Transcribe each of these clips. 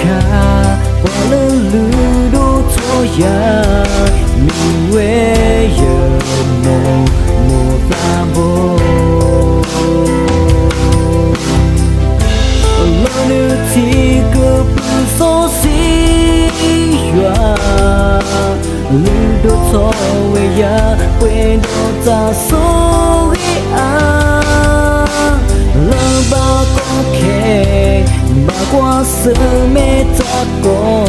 cả qua lơ lư đô thôi ya mình quê giờ mồ mồ ta bồ lơ lư thì cứ bự số xí ya lư đô thôi ya quên đô ta số lơ ba có kề ba qua sự mê ta có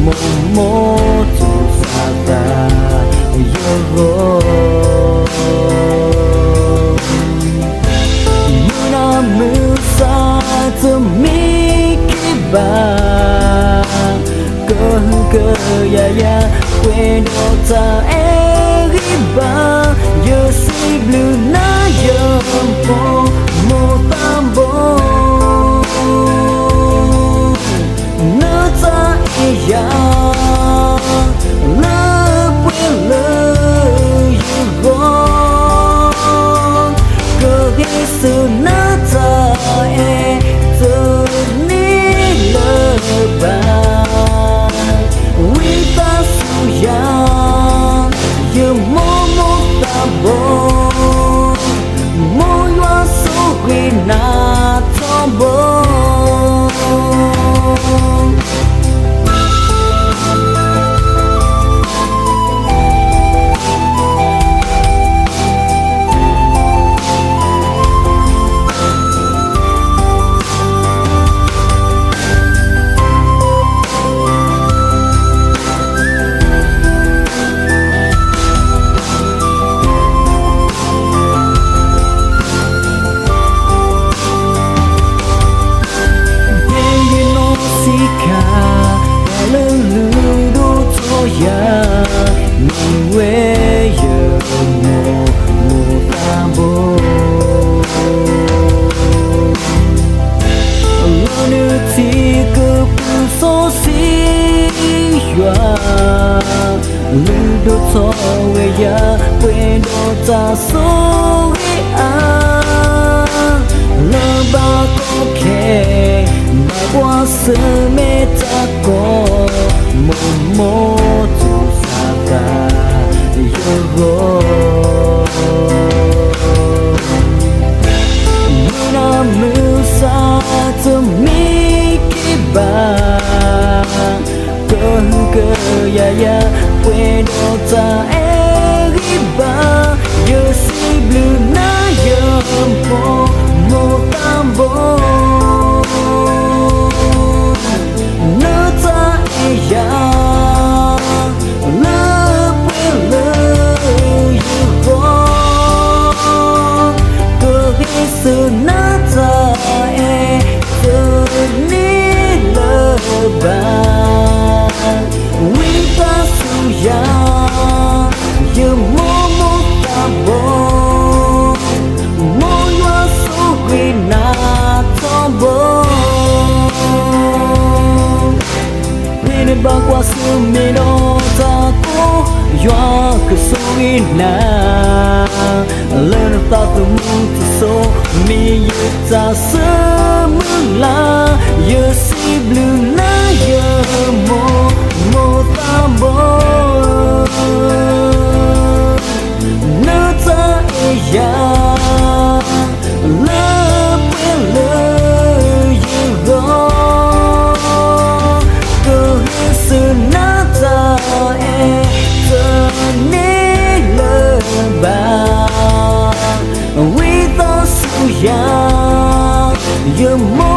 một mô tu sa ta yo muna mu sa to mi ki ba cơ ya quên đâu ta e ba yo si blue na yo po mo tambo nơ ta ya lơ quên lơ you go cơ ghé sự nơ ta e từ ni lơ ba we ta su ya you mo mo tambo mo yo so we na tambo ya mình quê giờ mồ mồ ta bồ lỡ nữ thì cứ bự số xí ya lư đô thôi ya quên đô ta số lỡ ba có kề mà qua sự mê ta có một mô tu sa ta yo muna mu sa to mi ki ba cơ ya quên đâu ta e ba yo si blue na yo po mo tambo nơ ta ya sự nát ta e từ ni lơ ba we ta su ya you mo mo ta bo mo yo so we na ta bo nên ba qua sự mê đó ta có yo cứ so we na lên ta từng số mi ta sớm la yo si blue na yo mo tambo nơ ta ya lơ quên lơ you go cơ sự na ta e tơ ne lơ ba we ta su ya you mo